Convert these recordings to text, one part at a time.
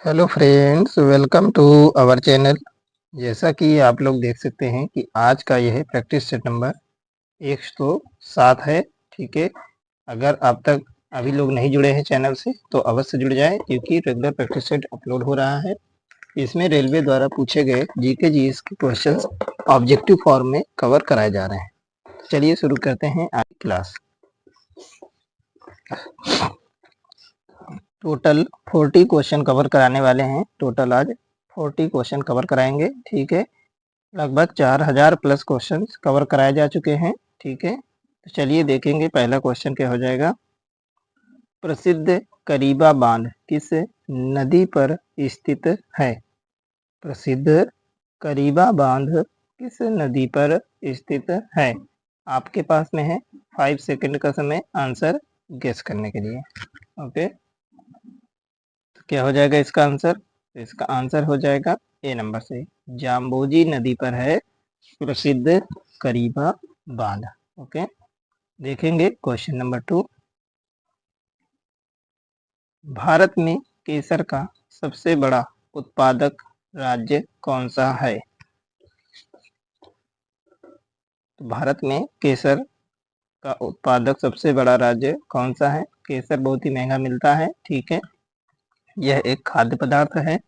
Hello friends, welcome to our channel. जैसा कि आप लोग देख सकते हैं कि आज का यह प्रैक्टिस सेट नंबर 107 है। ठीक है, अगर आप तक अभी लोग नहीं जुड़े हैं चैनल से तो अवश्य जुड़ जाएं, क्योंकि रेगुलर प्रैक्टिस सेट अपलोड हो रहा है। इसमें रेलवे द्वारा पूछे गए जीके जीएस के क्वेश्चंस ऑब्जेक्टिव फॉर्म में कवर कराए जा रहे हैं। चलिए शुरू करते हैं आज की क्लास। टोटल 40 क्वेश्चन कवर कराने वाले हैं। टोटल आज 40 क्वेश्चन कवर कराएंगे। ठीक है, लगभग 4000 प्लस क्वेश्चन कवर कराए जा चुके हैं। ठीक है, तो चलिए देखेंगे पहला क्वेश्चन क्या हो जाएगा। प्रसिद्ध करीबा बांध किस नदी पर स्थित है? प्रसिद्ध करीबा बांध किस नदी पर स्थित है? आपके पास में है 5 सेकंड का समय आंसर गेस करने के लिए। ओके, तो क्या हो जाएगा इसका आंसर? तो इसका आंसर हो जाएगा ए नंबर से, जाम्बोजी नदी पर है प्रसिद्ध करीबा बांध। ओके, देखेंगे क्वेश्चन नंबर 2। भारत में केसर का सबसे बड़ा उत्पादक राज्य कौन सा है? तो भारत में केसर का उत्पादक सबसे बड़ा राज्य कौन सा है? केसर बहुत ही महंगा मिलता है। ठीक है, यह एक खाद्य पदार्थ है,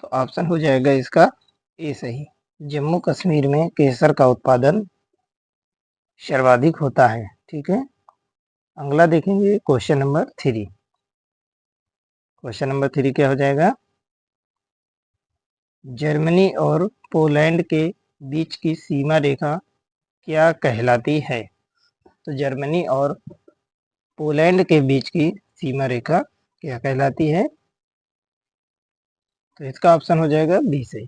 तो ऑप्शन हो जाएगा इसका ए सही। जम्मू कश्मीर में केसर का उत्पादन सर्वाधिक होता है। ठीक है, अगला देखेंगे क्वेश्चन नंबर 3। क्वेश्चन नंबर 3 क्या हो जाएगा? जर्मनी और पोलैंड के बीच की सीमा रेखा क्या कहलाती है? तो जर्मनी और पोलैंड के बीच की सीमा रेखा क्या कहलाती है? तो इसका ऑप्शन हो जाएगा बी से,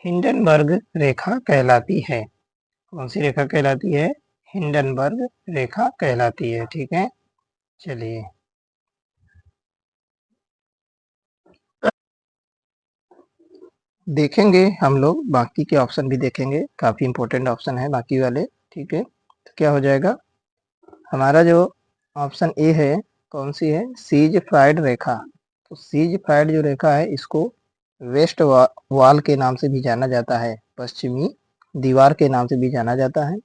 हिंडनबर्ग रेखा कहलाती है। कौन सी रेखा कहलाती है? हिंडनबर्ग रेखा कहलाती है। ठीक है, चलिए देखेंगे हम लोग बाकी के ऑप्शन भी देखेंगे, काफ़ी इंपॉर्टेंट ऑप्शन है बाकी वाले। ठीक है, तो क्या हो जाएगा हमारा जो ऑप्शन ए है, कौन सी है? सीज फ्राइड रेखा। तो सीज फ्राइड जो रेखा है इसको वेस्ट वॉल के नाम से भी जाना जाता है, पश्चिमी दीवार के नाम से भी जाना जाता है।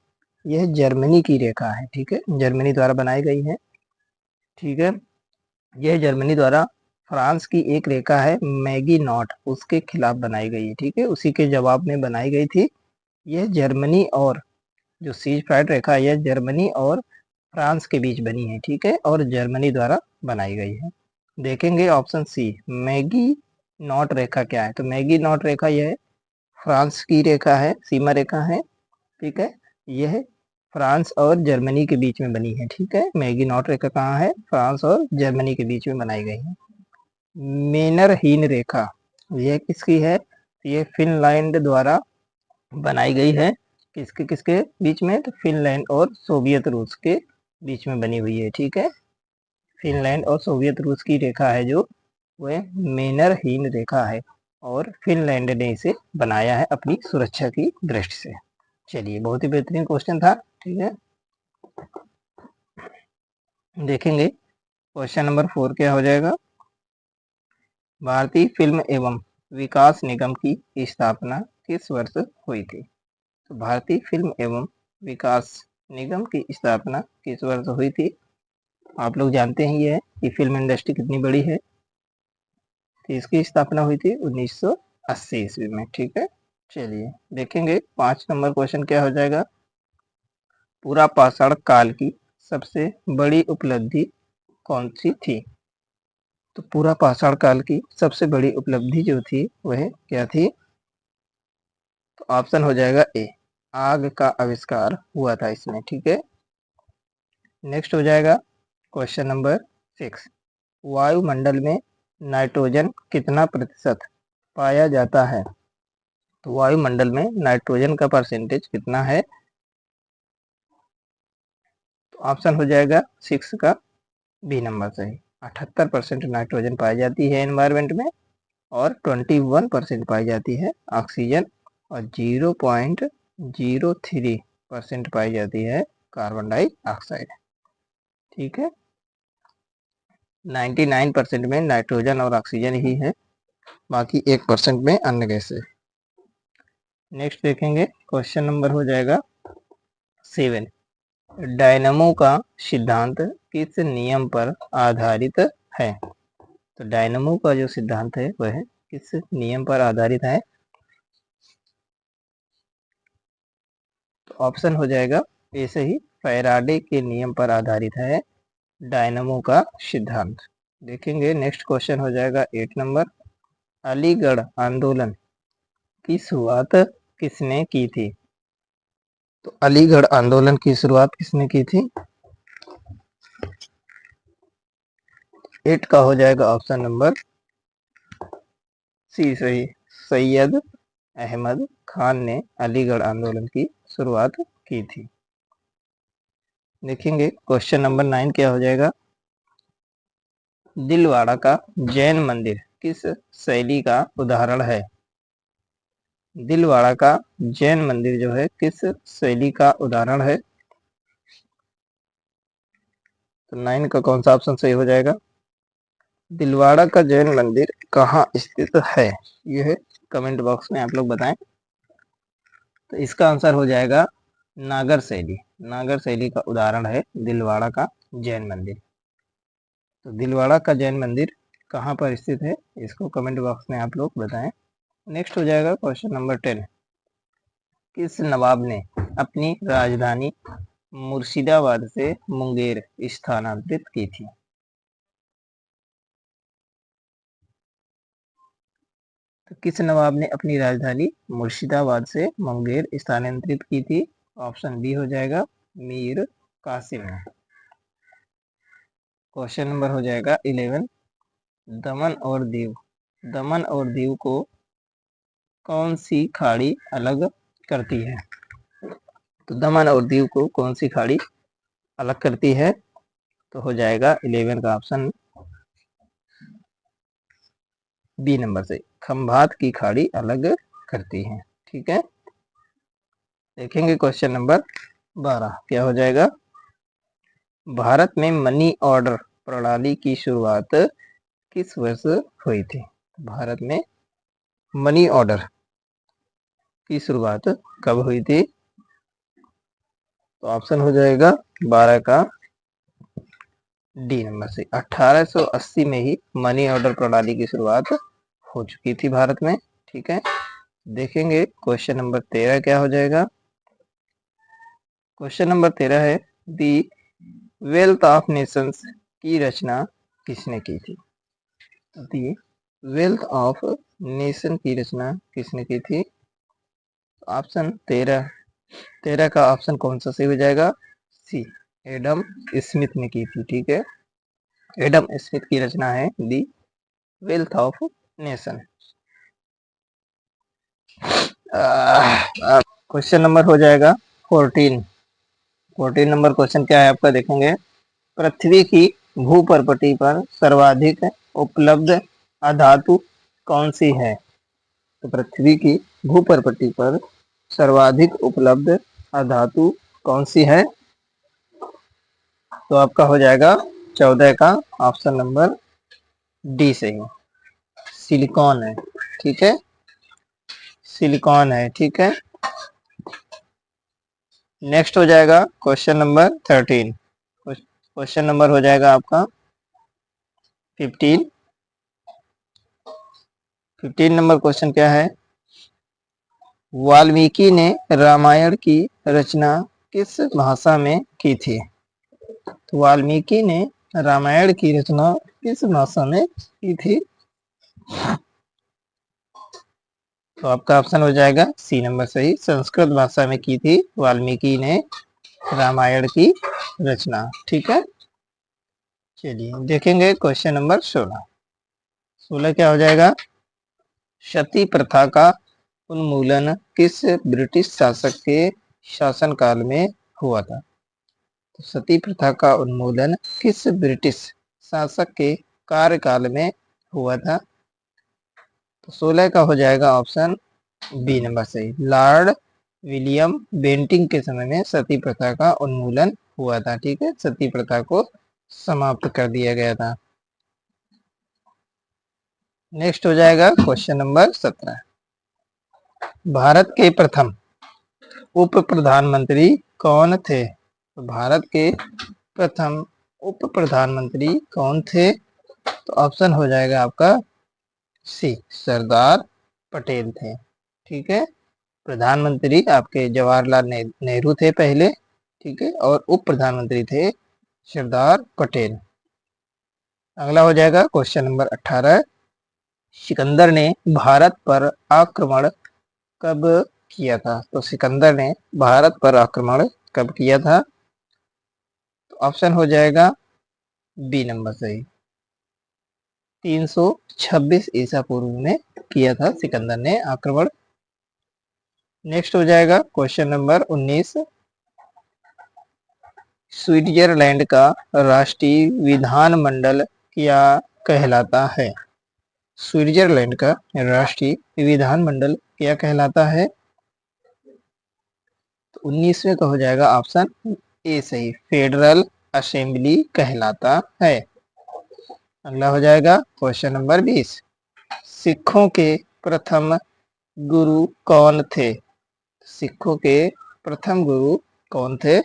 यह जर्मनी की रेखा है। ठीक है, जर्मनी द्वारा बनाई गई है। ठीक है, यह जर्मनी द्वारा फ्रांस की एक रेखा है मैगी नॉट, उसके खिलाफ बनाई गई है। ठीक है, उसी के जवाब में बनाई गई थी। यह जर्मनी और जो सीज फायर रेखा है यह जर्मनी और फ्रांस के बीच बनी है। ठीक है, और जर्मनी द्वारा बनाई गई है। देखेंगे ऑप्शन सी, मैगी नॉट रेखा क्या है? तो मैगी नॉट रेखा यह फ्रांस की रेखा है, सीमा रेखा है। ठीक है, यह फ्रांस और जर्मनी के बीच में बनी है। ठीक है, मैगी नॉट रेखा कहाँ है? फ्रांस और जर्मनी के बीच में बनाई गई है। मेनरहीन रेखा यह किसकी है? ये फिनलैंड द्वारा बनाई गई है। किसके किसके बीच में? तो फिनलैंड और सोवियत रूस के बीच में बनी हुई है। ठीक है, फिनलैंड और सोवियत रूस की रेखा है जो वह मेनरहीन रेखा है, और फिनलैंड ने इसे बनाया है अपनी सुरक्षा की दृष्टि से। चलिए, बहुत ही बेहतरीन क्वेश्चन था। ठीक है, देखेंगे क्वेश्चन नंबर 4 क्या हो जाएगा। भारतीय फिल्म एवं विकास निगम की स्थापना किस वर्ष हुई थी? तो भारतीय फिल्म एवं विकास निगम की स्थापना किस वर्ष हुई थी? आप लोग जानते ही है कि फिल्म इंडस्ट्री कितनी बड़ी है। तो इसकी स्थापना हुई थी 1980 ईस्वी में। ठीक है, चलिए देखेंगे 5 नंबर क्वेश्चन क्या हो जाएगा। पूरा पाषाण काल की सबसे बड़ी उपलब्धि कौन सी थी? तो पूरा पाषाण काल की सबसे बड़ी उपलब्धि जो थी वह क्या थी? तो ऑप्शन हो जाएगा ए, आग का आविष्कार हुआ था इसमें। ठीक है, नेक्स्ट हो जाएगा क्वेश्चन नंबर 6। वायुमंडल में नाइट्रोजन कितना प्रतिशत पाया जाता है? तो वायुमंडल में नाइट्रोजन का परसेंटेज कितना है? तो ऑप्शन हो जाएगा 6 का बी नंबर सही, 78% नाइट्रोजन पाई जाती है एनवायरमेंट में, और 21% पाई जाती है ऑक्सीजन, और 0.03% पाई जाती है कार्बन डाइऑक्साइड। ठीक है, 99% में नाइट्रोजन और ऑक्सीजन ही है, बाकी 1% में अन्य गैस है। नेक्स्ट देखेंगे, क्वेश्चन नंबर हो जाएगा 7। डायनमो का सिद्धांत किस नियम पर आधारित है? तो डायनमो का जो सिद्धांत है वह किस नियम पर आधारित है? तो ऑप्शन हो जाएगा ए सही, फैराडे के नियम पर आधारित है डायनमो का सिद्धांत। देखेंगे नेक्स्ट क्वेश्चन हो जाएगा 8 नंबर। अलीगढ़ आंदोलन की शुरुआत किसने की थी? तो अलीगढ़ आंदोलन की शुरुआत किसने की थी? 8 का हो जाएगा ऑप्शन नंबर सी सही, सैयद अहमद खान ने अलीगढ़ आंदोलन की शुरुआत की थी। देखेंगे क्वेश्चन नंबर 9 क्या हो जाएगा। दिलवाड़ा का जैन मंदिर किस शैली का उदाहरण है? दिलवाड़ा का जैन मंदिर जो है किस शैली का उदाहरण है? तो 9 का कौन सा ऑप्शन सही हो जाएगा? दिलवाड़ा का जैन मंदिर कहाँ स्थित है, यह कमेंट बॉक्स में आप लोग बताएं। तो इसका आंसर हो जाएगा नागर शैली। नागर शैली का उदाहरण है दिलवाड़ा का जैन मंदिर। तो दिलवाड़ा का जैन मंदिर कहाँ पर स्थित है, इसको कमेंट बॉक्स में आप लोग बताएं। नेक्स्ट हो जाएगा क्वेश्चन नंबर 10। किस नवाब ने अपनी राजधानी मुर्शिदाबाद से मुंगेर स्थानांतरित की थी? तो किस नवाब ने अपनी राजधानी मुर्शिदाबाद से मुंगेर स्थानांतरित की थी? ऑप्शन बी हो जाएगा मीर कासिम ने। क्वेश्चन नंबर हो जाएगा 11। दमन और दीव, दमन और दीव को कौन सी खाड़ी अलग करती है? तो दमन और दीव को कौन सी खाड़ी अलग करती है? तो हो जाएगा 11 का ऑप्शन बी नंबर से, खंभात की खाड़ी अलग करती है। ठीक है, देखेंगे क्वेश्चन नंबर 12 क्या हो जाएगा। भारत में मनी ऑर्डर प्रणाली की शुरुआत किस वर्ष हुई थी? भारत में मनी ऑर्डर की शुरुआत कब हुई थी? तो ऑप्शन हो जाएगा 12 का डी नंबर से, 1880 में ही मनी ऑर्डर प्रणाली की शुरुआत हो चुकी थी भारत में। ठीक है, देखेंगे क्वेश्चन नंबर 13 क्या हो जाएगा। क्वेश्चन नंबर 13 है, दी वेल्थ ऑफ नेशंस की रचना किसने की थी? दी वेल्थ ऑफ नेशन की रचना किसने की थी? ऑप्शन 13 का ऑप्शन कौन सा सही हो जाएगा? सी, एडम स्मिथ ने की थी। ठीक है, एडम स्मिथ की रचना है दी wealth of nation. Question number हो जाएगा 14 नंबर क्वेश्चन क्या है आपका, देखेंगे। पृथ्वी की भूपर्पटी पर सर्वाधिक उपलब्ध अधातु कौन सी है? तो पृथ्वी की भूपर्पटी पर सर्वाधिक उपलब्ध अधातु कौन सी है? तो आपका हो जाएगा 14 का ऑप्शन नंबर डी सही, सिलिकॉन है। ठीक है, सिलिकॉन है। ठीक है, नेक्स्ट हो जाएगा क्वेश्चन नंबर 13। क्वेश्चन नंबर हो जाएगा आपका 15। 15 नंबर क्वेश्चन क्या है। वाल्मीकि ने रामायण की रचना किस भाषा में की थी? तो वाल्मीकि ने रामायण की रचना किस भाषा में की थी? तो आपका ऑप्शन हो जाएगा सी नंबर सही, संस्कृत भाषा में की थी वाल्मीकि ने रामायण की रचना। ठीक है, चलिए देखेंगे क्वेश्चन नंबर 16 क्या हो जाएगा। सती प्रथा का उन्मूलन किस ब्रिटिश शासक के शासनकाल में हुआ था? तो सती प्रथा का उन्मूलन किस ब्रिटिश शासक के कार्यकाल में हुआ था? तो 16 का हो जाएगा ऑप्शन बी नंबर सही, लॉर्ड विलियम बेंटिंग के समय में सती प्रथा का उन्मूलन हुआ था। ठीक है, सती प्रथा को समाप्त कर दिया गया था। नेक्स्ट हो जाएगा क्वेश्चन नंबर 17। भारत के प्रथम उप प्रधानमंत्री कौन थे? तो भारत के प्रथम उप प्रधानमंत्री कौन थे? तो ऑप्शन हो जाएगा आपका सी, सरदार पटेल थे। ठीक है, प्रधानमंत्री आपके जवाहरलाल नेहरू थे पहले, ठीक है, और उप प्रधानमंत्री थे सरदार पटेल। अगला हो जाएगा क्वेश्चन नंबर 18। सिकंदर ने भारत पर आक्रमण कब किया था? तो सिकंदर ने भारत पर आक्रमण कब किया था? तो ऑप्शन हो जाएगा बी नंबर सही, 326 ईसा पूर्व में किया था सिकंदर ने आक्रमण। नेक्स्ट हो जाएगा क्वेश्चन नंबर 19। स्विट्जरलैंड का राष्ट्रीय विधानमंडल क्या कहलाता है? स्विट्जरलैंड का राष्ट्रीय विधानमंडल क्या कहलाता है? तो 19वें का हो जाएगा ऑप्शन ए सही, फेडरल असेंबली कहलाता है। अगला हो जाएगा क्वेश्चन नंबर 20। सिखों के प्रथम गुरु कौन थे? सिखों के प्रथम गुरु कौन थे?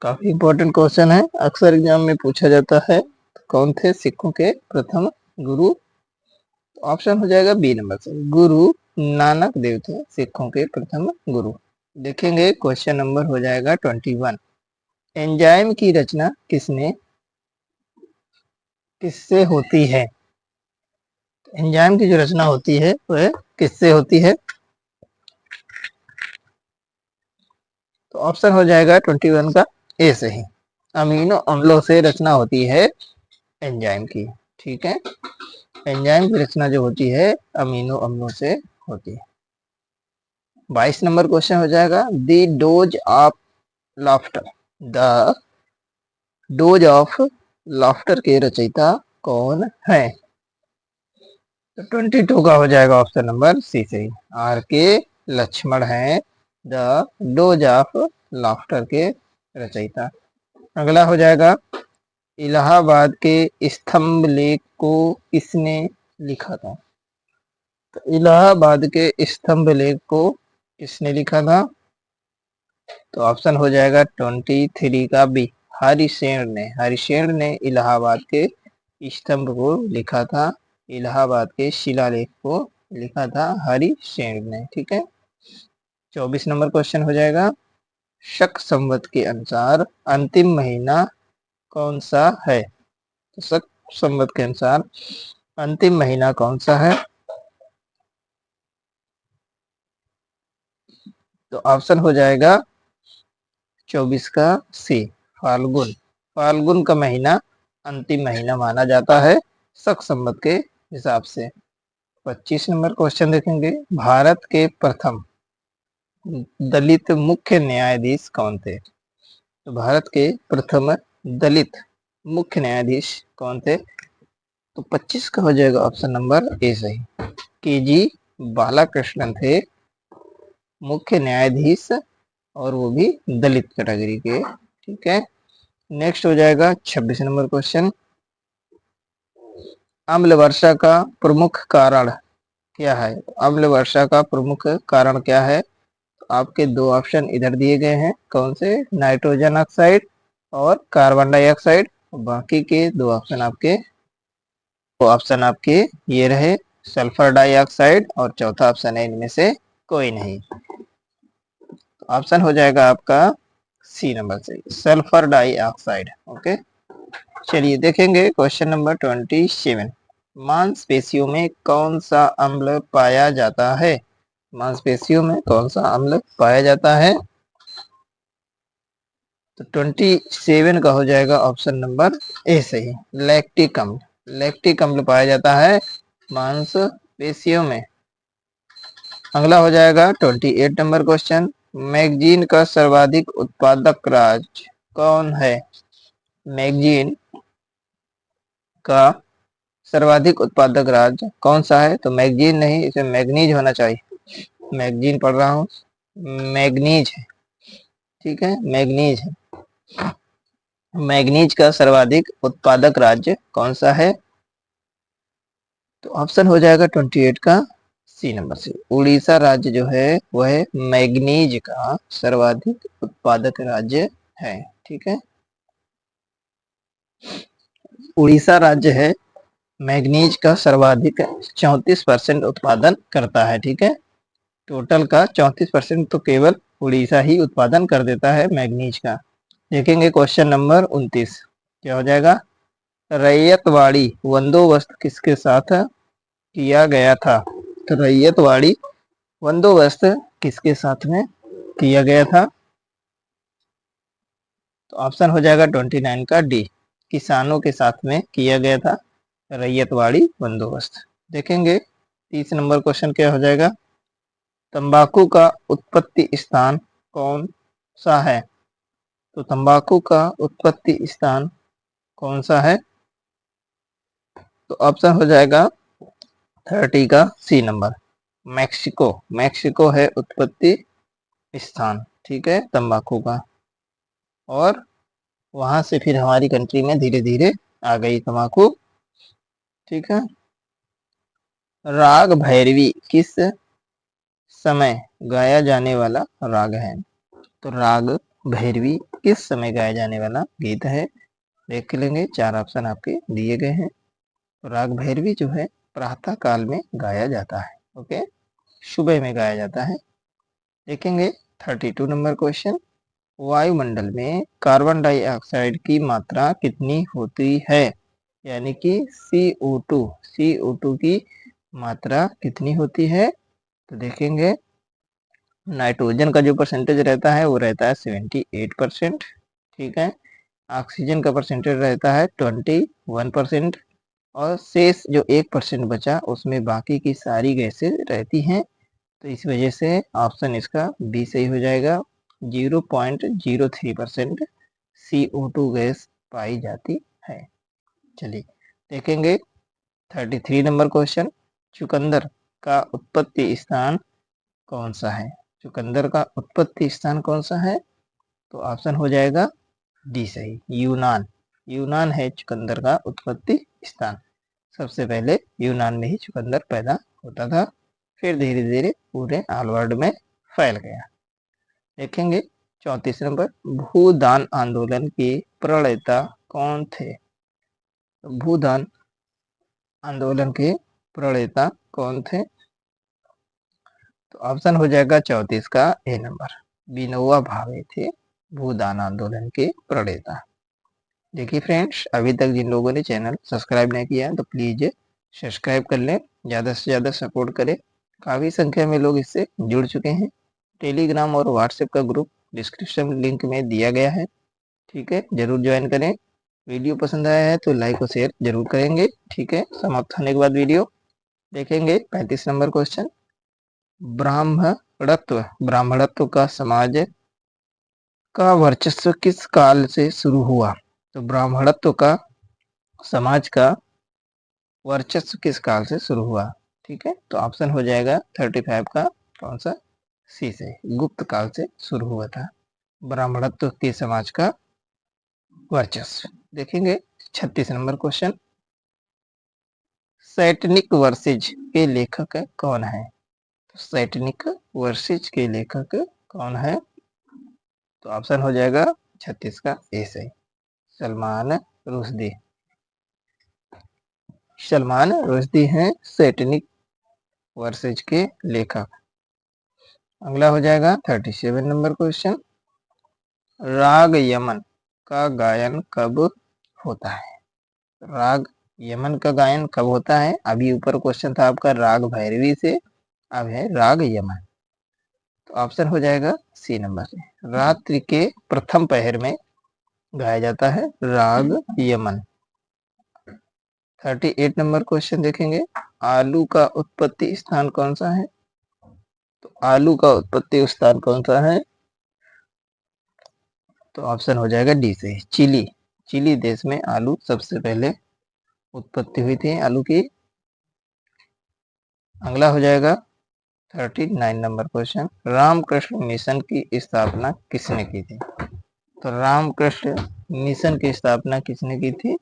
काफी इंपॉर्टेंट क्वेश्चन है, अक्सर एग्जाम में पूछा जाता है। कौन थे सिखों के प्रथम गुरु? ऑप्शन हो जाएगा बी नंबर से, गुरु नानक देव थे सिखों के प्रथम गुरु। देखेंगे क्वेश्चन नंबर हो जाएगा 21। एंजाइम की रचना किससे होती है? एंजाइम की जो रचना होती है वह किससे होती है? तो ऑप्शन हो जाएगा 21 का ए सही, अमीनो अम्लों से रचना होती है एंजाइम की। ठीक है, एंजाइम की रचना जो होती है अमीनो अम्लों से होती है। 22 नंबर क्वेश्चन हो जाएगा, the dose of laughter, the dose of laughter के रचयिता कौन है? तो 22 का हो जाएगा ऑप्शन नंबर सी सही, आर के लक्ष्मण है द डोज ऑफ लाफ्टर के रचयिता। अगला हो जाएगा, इलाहाबाद के स्तंभ लेख को किसने लिखा था? तो इलाहाबाद के स्तंभ लेख को किसने लिखा था? तो ऑप्शन हो जाएगा 23 का बी, हरिशेन ने। हरिशेन ने इलाहाबाद के स्तंभ को लिखा था, इलाहाबाद के शिलालेख को लिखा था हरिशेन ने। ठीक है, 24 नंबर क्वेश्चन हो जाएगा, शक संवत के अनुसार अंतिम महीना कौन सा है? तो शक संवत के अनुसार अंतिम महीना कौन सा है? तो ऑप्शन हो जाएगा 24 का सी, फाल्गुन। फाल्गुन का महीना अंतिम महीना माना जाता है शक संवत के हिसाब से। 25 नंबर क्वेश्चन देखेंगे, भारत के प्रथम दलित मुख्य न्यायाधीश कौन थे? तो भारत के प्रथम दलित मुख्य न्यायाधीश कौन थे? तो 25 का हो जाएगा ऑप्शन नंबर ए सही, के जी बालाकृष्णन थे मुख्य न्यायाधीश, और वो भी दलित कैटेगरी के। ठीक है, नेक्स्ट हो जाएगा 26 नंबर क्वेश्चन, अम्ल वर्षा का प्रमुख कारण क्या है? अम्ल वर्षा का प्रमुख कारण क्या है? तो आपके दो ऑप्शन इधर दिए गए हैं, कौन से? नाइट्रोजन ऑक्साइड और कार्बन डाइऑक्साइड। बाकी के दो ऑप्शन आपके ये रहे, सल्फर डाइऑक्साइड और चौथा ऑप्शन है इनमें से कोई नहीं। ऑप्शन हो जाएगा आपका सी नंबर से, सल्फर डाइऑक्साइड। ओके, चलिए देखेंगे क्वेश्चन नंबर 27। मांसपेशियों में कौन सा अम्ल पाया जाता है? मांसपेशियों में कौन सा अम्ल पाया जाता है? तो 27 का हो जाएगा ऑप्शन नंबर ए सही, लैक्टिक अम्ल। लैक्टिक अम्ल पाया जाता है मांसपेशियों में। अगला हो जाएगा 28 नंबर क्वेश्चन, मैगजीन का सर्वाधिक उत्पादक राज्य कौन है? मैगजीन का सर्वाधिक उत्पादक राज्य कौन सा है? तो मैगजीन नहीं, इसे मैग्नीज होना चाहिए। मैगजीन पढ़ रहा हूँ, मैग्नीज है। ठीक है, मैग्नीज है। मैग्नीज का सर्वाधिक उत्पादक राज्य कौन सा है? तो ऑप्शन हो जाएगा 28 का सी नंबर से। उड़ीसा राज्य जो है वह मैग्नीज का सर्वाधिक उत्पादक राज्य है। ठीक है, उड़ीसा राज्य है मैग्नीज का सर्वाधिक 34% उत्पादन करता है। ठीक है, टोटल का 34% तो केवल उड़ीसा ही उत्पादन कर देता है मैग्नीज का। देखेंगे क्वेश्चन नंबर 29 क्या हो जाएगा। रैयतवाड़ी बंदोबस्त किसके साथ किया गया था। तो रैयतवाड़ी बंदोबस्त किसके साथ में किया गया था। तो ऑप्शन हो जाएगा 29 का डी, किसानों के साथ में किया गया था रैयतवाड़ी बंदोबस्त। देखेंगे 30 नंबर क्वेश्चन क्या हो जाएगा। तंबाकू का उत्पत्ति स्थान कौन सा है। तो तंबाकू का उत्पत्ति स्थान कौन सा है। तो ऑप्शन हो जाएगा 30 का सी नंबर, मैक्सिको। मैक्सिको है उत्पत्ति स्थान, ठीक है, तंबाकू का। और वहां से फिर हमारी कंट्री में धीरे धीरे आ गई तंबाकू। ठीक है, राग भैरवी किस समय गाया जाने वाला राग है। तो राग भैरवी किस समय गाया जाने वाला गीत है। देख लेंगे, 4 ऑप्शन आपके दिए गए हैं। तो राग भैरवी जो है प्रातः काल में गाया जाता है। ओके, सुबह में गाया जाता है। देखेंगे 32 नंबर क्वेश्चन। वायुमंडल में कार्बन डाइऑक्साइड की मात्रा कितनी होती है। यानी कि CO2 की मात्रा कितनी होती है। तो देखेंगे नाइट्रोजन का जो परसेंटेज रहता है वो रहता है 78%। ठीक है, ऑक्सीजन का परसेंटेज रहता है 21%। और शेष जो 1% बचा उसमें बाकी की सारी गैसें रहती हैं। तो इस वजह से ऑप्शन इसका बी सही हो जाएगा। 0.03% CO2 गैस पाई जाती है। चलिए देखेंगे 33 नंबर क्वेश्चन। चुकंदर का उत्पत्ति स्थान कौन सा है। चुकंदर का उत्पत्ति स्थान कौन सा है। तो ऑप्शन हो जाएगा डी सही, यूनान। यूनान है चुकंदर का उत्पत्ति स्थान। सबसे पहले यूनान में ही चुकंदर पैदा होता था, फिर धीरे धीरे पूरे ऑल वर्ल्ड में फैल गया। देखेंगे 34 नंबर। भूदान आंदोलन के प्रणेता कौन थे। भूदान आंदोलन के प्रणेता कौन थे। तो ऑप्शन हो जाएगा 34 का ए नंबर, विनोबा भावे थे भूदान आंदोलन के प्रणेता। देखिए फ्रेंड्स, अभी तक जिन लोगों ने चैनल सब्सक्राइब नहीं किया तो प्लीज सब्सक्राइब कर लें, ज़्यादा से ज़्यादा सपोर्ट करें। काफ़ी संख्या में लोग इससे जुड़ चुके हैं। टेलीग्राम और व्हाट्सएप का ग्रुप डिस्क्रिप्शन लिंक में दिया गया है। ठीक है, जरूर ज्वाइन करें। वीडियो पसंद आया है तो लाइक और शेयर जरूर करेंगे। ठीक है, समाप्त होने के बाद वीडियो देखेंगे 35 नंबर क्वेश्चन। ब्राह्मणत्व का समाज का वर्चस्व किस काल से शुरू हुआ। तो ब्राह्मणत्व का समाज का वर्चस्व किस काल से शुरू हुआ। ठीक है, तो ऑप्शन हो जाएगा 35 का कौन सा, सी से, गुप्त काल से शुरू हुआ था ब्राह्मणत्व के समाज का वर्चस्व। देखेंगे 36 नंबर क्वेश्चन। सैटनिक वर्सेज के लेखक कौन है। तो सैटनिक वर्सेज के लेखक कौन है। तो ऑप्शन हो जाएगा 36 का ए सही, सलमान रुश्दी। सलमान रुश्दी हैं सैटनिक वर्सेज के लेखक। अगला हो जाएगा 37 नंबर क्वेश्चन। राग यमन का गायन कब होता है। राग यमन का गायन कब होता है। अभी ऊपर क्वेश्चन था आपका राग भैरवी से, अब है राग यमन। तो ऑप्शन हो जाएगा सी नंबर से, रात्रि के प्रथम पहर में गाया जाता है राग यमन। 38 नंबर क्वेश्चन देखेंगे। आलू का उत्पत्ति स्थान कौन सा है। तो आलू का उत्पत्ति स्थान कौन सा है। तो ऑप्शन हो जाएगा डी से, चिली। चिली देश में आलू सबसे पहले उत्पत्ति हुई थी आलू की। अगला हो जाएगा 39 नंबर क्वेश्चन। रामकृष्ण मिशन की स्थापना किसने की थी। तो रामकृष्ण मिशन की स्थापना किसने की थी।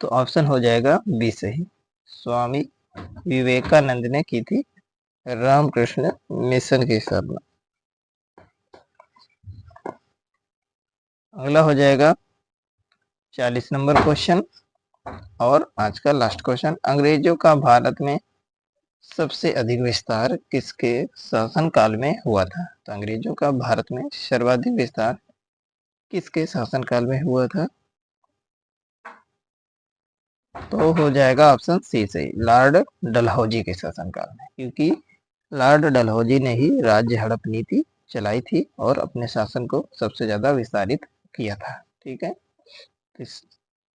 तो ऑप्शन हो जाएगा बी सही, स्वामी विवेकानंद ने की थी रामकृष्ण मिशन की स्थापना। अगला हो जाएगा 40 नंबर क्वेश्चन और आज का लास्ट क्वेश्चन। अंग्रेजों का भारत में सबसे अधिक विस्तार किसके शासनकाल में हुआ था? तो अंग्रेजों का भारत में सर्वाधिक विस्तार किसके शासनकाल में हुआ था? तो हो जाएगा ऑप्शन सी सही, लॉर्ड डलहौजी के शासनकाल में, क्योंकि लॉर्ड डलहौजी ने ही राज्य हड़प नीति चलाई थी और अपने शासन को सबसे ज्यादा विस्तारित किया था। ठीक है, इस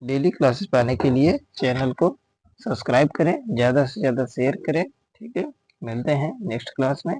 डेली क्लासेस पाने के लिए चैनल को सब्सक्राइब करें, ज़्यादा से ज़्यादा शेयर करें। ठीक है, मिलते हैं नेक्स्ट क्लास में।